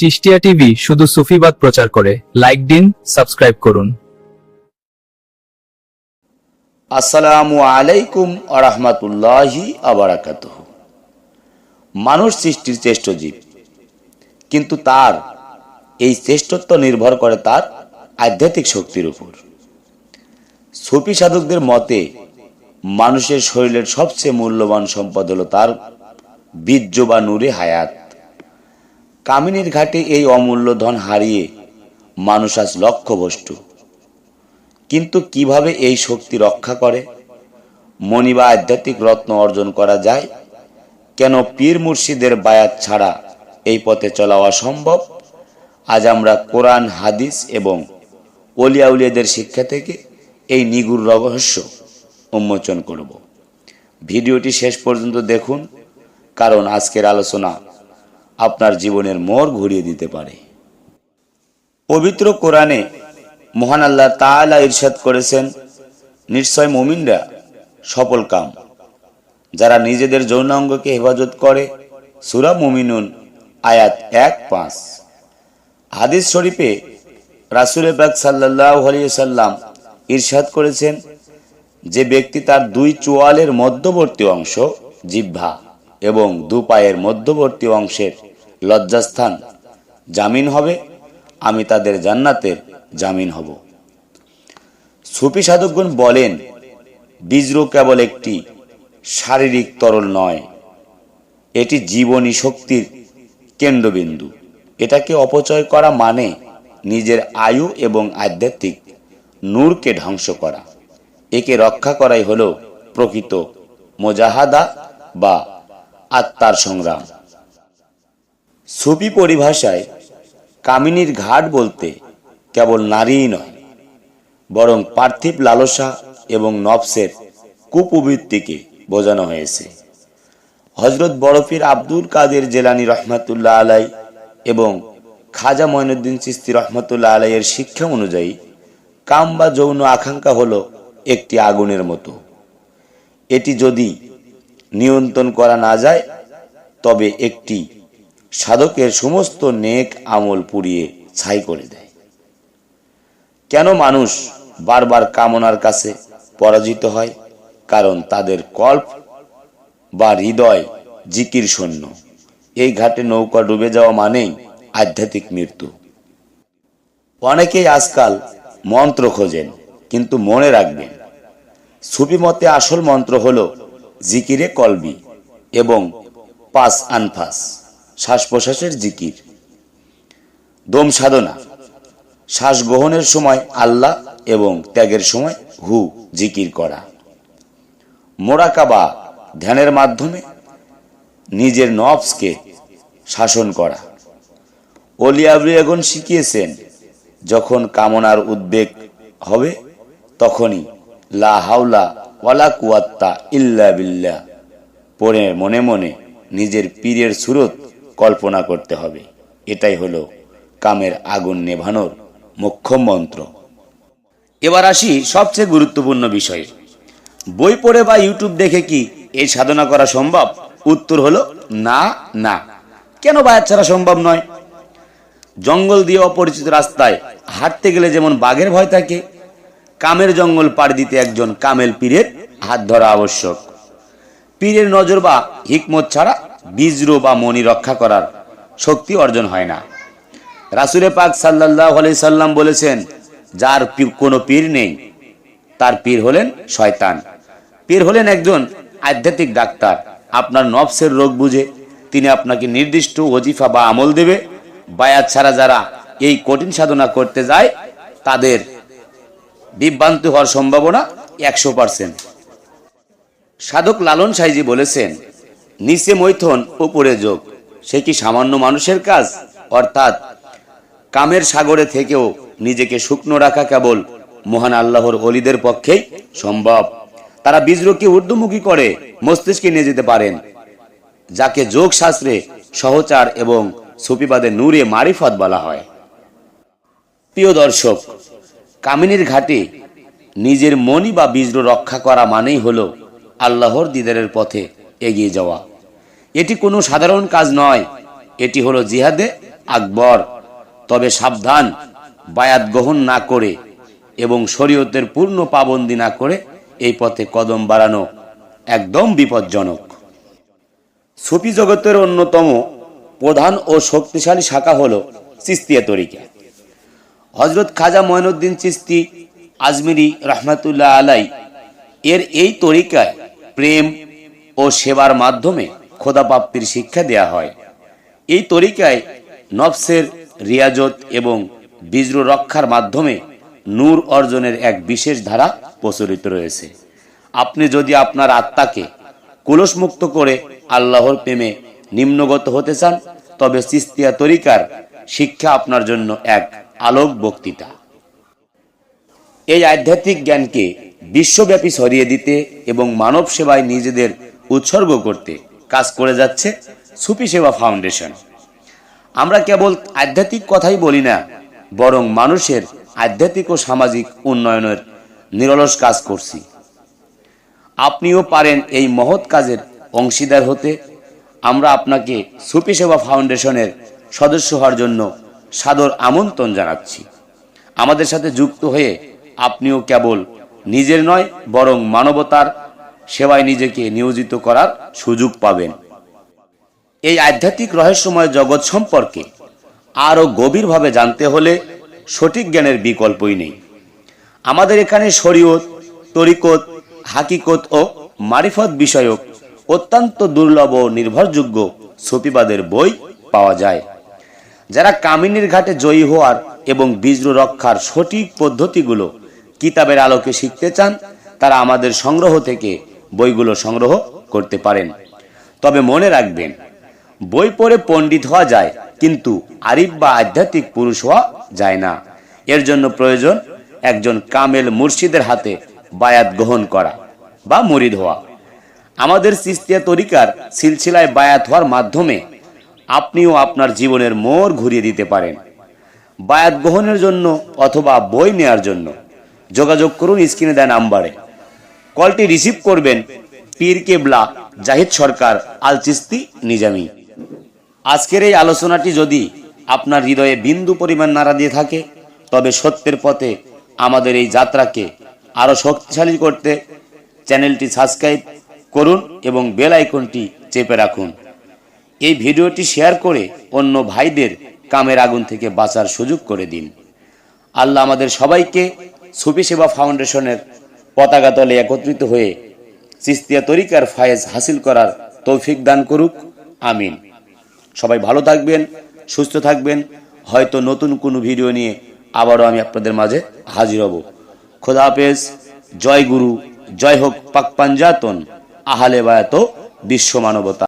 Chishtia TV শুধু সুফিবাদ প্রচার করে। লাইক দিন, সাবস্ক্রাইব করুন। আসসালামু আলাইকুম ওয়া রাহমাতুল্লাহি ওয়া বারাকাতুহু। মানুষ সৃষ্টির শ্রেষ্ঠ জীব, কিন্তু তার এই শ্রেষ্ঠত্ব নির্ভর করে তার আধ্যাত্মিক শক্তির উপর। সুফি সাধকদের মতে মানুষের শরীরের সবচেয়ে মূল্যবান সম্পদ হলো তার বীর্য বা নূরে হায়াত। কামিনীর ঘাটে এই অমূল্য ধন হারিয়ে মানুষ আজ লক্ষ্যভ্রষ্ট। কিন্তু কিভাবে এই শক্তি রক্ষা করে, মণি বা আধ্যাত্মিক রত্ন অর্জন করা যায়? কেন পীর মুর্শিদের বায়াত ছাড়া এই পথে চলা অসম্ভব? আজ আমরা কোরআন, হাদিস এবং ওলিয়া উলিয়াদের শিক্ষা থেকে এই নিগুড় রহস্য উন্মোচন করব। ভিডিওটি শেষ পর্যন্ত দেখুন, কারণ আজকের আলোচনা আপনার জীবনের মোড় ঘুরিয়ে দিতে পারে। পবিত্র কোরআনে মহান আল্লাহ তাআলা ইরশাদ করেছেন, নিশ্চয় মুমিনরা সফল কাম যারা নিজেদের যৌনাঙ্গকে হেফাজত করে। সূরা মুমিনুন আয়াত 1-5। হাদিস শরীফে রাসূল পাক সাল্লাল্লাহু আলাইহি সাল্লাম ইরশাদ করেছেন, যে ব্যক্তি তার দুই চোয়ালের মধ্যবর্তী অংশ জিহ্বা এবং দু পায়ের মধ্যবর্তী অংশের লজ্জাস্থান জামিন হবে, আমি তাদের জান্নাতের জামিন হব। সুফি সাধকগণ বলেন, বীর্য কেবল একটি শারীরিক তরল নয়, এটি জীবনী শক্তির কেন্দ্রবিন্দু। এটাকে অপচয় করা মানে নিজের আয়ু এবং আধ্যাত্মিক নূরকে ধ্বংস করা। একে রক্ষা করাই হলো প্রকৃত মুজাহাদা বা আত্মার সংগ্রাম। সুফি পরিভাষায় কামিনীর ঘাট বলতে কেবল নারীই নয়, বরং পার্থিব লালসা এবং নফসের কুপ্রবৃত্তিকে বোঝানো হয়েছে। হযরত বড় পীর আব্দুল কাদের জেলানী রহমাতুল্লাহ আলাই এবং খাজা মঈনুদ্দিন চিশতি রহমাতুল্লাহ আলাইয়ের শিক্ষা অনুযায়ী কাম বা যৌন আকাঙ্ক্ষা হলো একটি আগুনের মতো। এটি যদি নিয়ন্ত্রণ করা না যায়, তবে একটি সাধকের সমস্ত নেক আমল পুড়িয়ে ছাই করে দেয়। কেন মানুষ বারবার কামনার কাছে পরাজিত হয়? কারণ তাদের কল্প বা হৃদয় জিকির শূন্য। এই ঘাটে নৌকা ডুবে যাওয়া মানেই আধ্যাত্মিক মৃত্যু। অনেকেই আজকাল মন্ত্র খোঁজেন, কিন্তু মনে রাখবেন, সুফি মতে আসল মন্ত্র হলো জিকিরে কলবি এবং 5 আনফাস, শ্বাস প্রশ্বাসের জিকির। দম সাধনা, শ্বাস গ্রহণের সময় আল্লাহ এবং ত্যাগের সময় হু জিকির করা। মোরাকাবা, ধ্যানের মাধ্যমে নিজের নফসকে শাসন করা। ওলিয়া আউলিয়াগণ শিখিয়েছেন, যখন কামনার উদ্বেগ হবে তখনই লা হাওলা ওয়ালা কুওয়াত্তা ইল্লা বিল্লাহ পড়ে মনে মনে নিজের পীরের সুরত কল্পনা করতে হবে। এটাই হলো কামের আগুন নেভানোর মোক্ষম মন্ত্র। এবার আসি সবচেয়ে গুরুত্বপূর্ণ বিষয়ে। বই পড়ে বা ইউটিউব দেখে কি এই সাধনা করা সম্ভব? উত্তর হলো না, না। কেন বায়াত ছাড়া সম্ভব নয়? জঙ্গল দিয়ে অপরিচিত রাস্তায় হাঁটতে গেলে যেমন বাঘের ভয় থাকে, কামের জঙ্গল পাড়ি দিতে একজন কামেল পীরের হাত ধরা আবশ্যক। পীরের নজর বা হিকমত ছাড়া বীর্য বা মনি রক্ষা করার শক্তি অর্জন হয় না। রাসূল পাক সাল্লাল্লাহু আলাইহি সাল্লাম বলেছেন, যার কোনো পীর নেই তার পীর হলেন শয়তান। পীর হলেন একজন আধ্যাত্মিক ডাক্তার। আপনার নফসের রোগ বুঝে তিনি আপনাকে নির্দিষ্ট ওজিফা বা আমল দেবে। বায়াত ছাড়া যারা এই কঠিন সাধনা করতে যায়, তাদের বিভ্রান্ত হওয়ার সম্ভাবনা 100%। সাধক লালন সাইজি বলেছেন, নিচে মৈথন উপরে যোগ, সে কি সামান্য মানুষের কাজ? অর্থাৎ কামের সাগরে থেকেও নিজেকে শুকনো রাখা কেবল মহান আল্লাহর ওলিদের পক্ষেই সম্ভব। তারা বীর্যকে ঊর্ধ্বমুখী করে মস্তিষ্কে নিয়ে যেতে পারেন, যাকে যোগ শাস্ত্রে সহচার এবং সুফিবাদে নূরে মারিফত বলা হয়। প্রিয় দর্শক, কামিনীর ঘাটে নিজের মনি বা বীর্য রক্ষা করা মানেই হলো আল্লাহর দিদারের পথে এগিয়ে যাওয়া। এটি কোনো সাধারণ কাজ নয়, এটি হলো জিহাদে আকবর। তবে সাবধান, বায়াত গ্রহণ না করে এবং শরীয়তের পূর্ণ পাবন্দি না করে এই পথে কদম বাড়ানো একদম বিপজ্জনক। সুফি জগতের অন্যতম প্রধান ও শক্তিশালী শাখা হল চিশতিয়া তরিকা। হযরত খাজা মঈনুদ্দিন চিশতি আজমিরি রহমাতুল্লাহ আলাই এর এই তরিকায় প্রেম ও সেবার মাধ্যমে খোদাপ্রাপ্তির শিক্ষা দেয়া হয়। এই তরিকায় নফসের রিয়াজত এবং বিজর রক্ষার মাধ্যমে নূর অর্জনের এক বিশেষ ধারা প্রচলিত রয়েছে। আপনি যদি আপনার আত্মাকে কলুষমুক্ত করে আল্লাহর প্রেমে নিম্নগত হতে চান, তবে চিশতিয়া তরিকার শিক্ষা আপনার জন্য এক আলোক বক্তৃতা। এই আধ্যাত্মিক জ্ঞানকে বিশ্বব্যাপী ছড়িয়ে দিতে এবং মানব সেবায় নিজেদের উৎসর্গ করতে কাজ করে যাচ্ছে সুফি সেবা ফাউন্ডেশন। আমরা কেবল আধ্যাত্মিক কথাই বলি না, বরং মানুষের আধ্যাত্মিক ও সামাজিক উন্নয়নের নিরলস কাজ করছি। আপনিও পারেন এই মহৎ কাজের অংশীদার হতে। আমরা আপনাকে সুফি সেবা ফাউন্ডেশনের সদস্য হওয়ার জন্য সাদর আমন্ত্রণ জানাচ্ছি। আমাদের সাথে যুক্ত হয়ে আপনিও কেবল নিজের নয়, বরং মানবতার সেবায় নিজেকে নিয়োজিত করার সুযোগ পাবেন। এই আধ্যাত্মিক রহস্যময় জগৎ সম্পর্কে আরও গভীরভাবে জানতে হলে সঠিক জ্ঞানের বিকল্পই নেই। আমাদের এখানে শরীয়ত, তরিকত, হাকিকত ও মারিফত বিষয়ক অত্যন্ত দুর্লভ ও নির্ভরযোগ্য সুফিবাদের বই পাওয়া যায়। যারা কামিনীর ঘাটে জয়ী হওয়ার এবং বিজর রক্ষার সঠিক পদ্ধতিগুলো কিতাবের আলোকে শিখতে চান, তারা আমাদের সংগ্রহ থেকে বইগুলো সংগ্রহ করতে পারেন। তবে মনে রাখবেন, বই পড়ে পণ্ডিত হওয়া যায়, কিন্তু আরিফ বা আধ্যাত্মিক পুরুষ হওয়া যায় না। এর জন্য প্রয়োজন একজন কামেল মুর্শিদের হাতে বায়াত গ্রহণ করা বা মুরিদ হওয়া। আমাদের চিশতিয়া তরিকার সিলসিলায় বায়াত হওয়ার মাধ্যমে আপনিও আপনার জীবনের মোড় ঘুরিয়ে দিতে পারেন। বায়াত গ্রহণের জন্য অথবা বই নেয়ার জন্য যোগাযোগ করুন স্ক্রিনে দেওয়া নাম্বারে। কলটি রিসিভ করবেন পীর কেবলা জাহিদ সরকার আল চিশতি নিজামী। আজকের এই আলোচনাটি যদি আপনার হৃদয়ে বিন্দু পরিমাণ নাড়া দিয়ে থাকে, তবে সত্যের পথে আমাদের এই যাত্রাকে আরো শক্তিশালী করতে চ্যানেলটি সাবস্ক্রাইব করুন এবং বেল আইকনটি চেপে রাখুন। এই ভিডিওটি শেয়ার করে অন্য ভাইদের কামের আগুন থেকে বাঁচার সুযোগ করে দিন। আল্লাহ আমাদের সবাইকে সুফি সেবা ফাউন্ডেশনের পতাকা তলে একত্রিত হয়ে চিশতিয়া তরিকার ফায়েজ হাসিল করার তৌফিক দান করুক। আমিন। সবাই ভালো থাকবেন, সুস্থ থাকবেন। হয়তো নতুন কোনো ভিডিও নিয়ে আবারও আমি আপনাদের মাঝে হাজির হব। খোদা হাফেজ। জয় গুরু, জয় হোক পাক পাঞ্জাতন, আহলে বায়াত বিশ্ব মানবতা।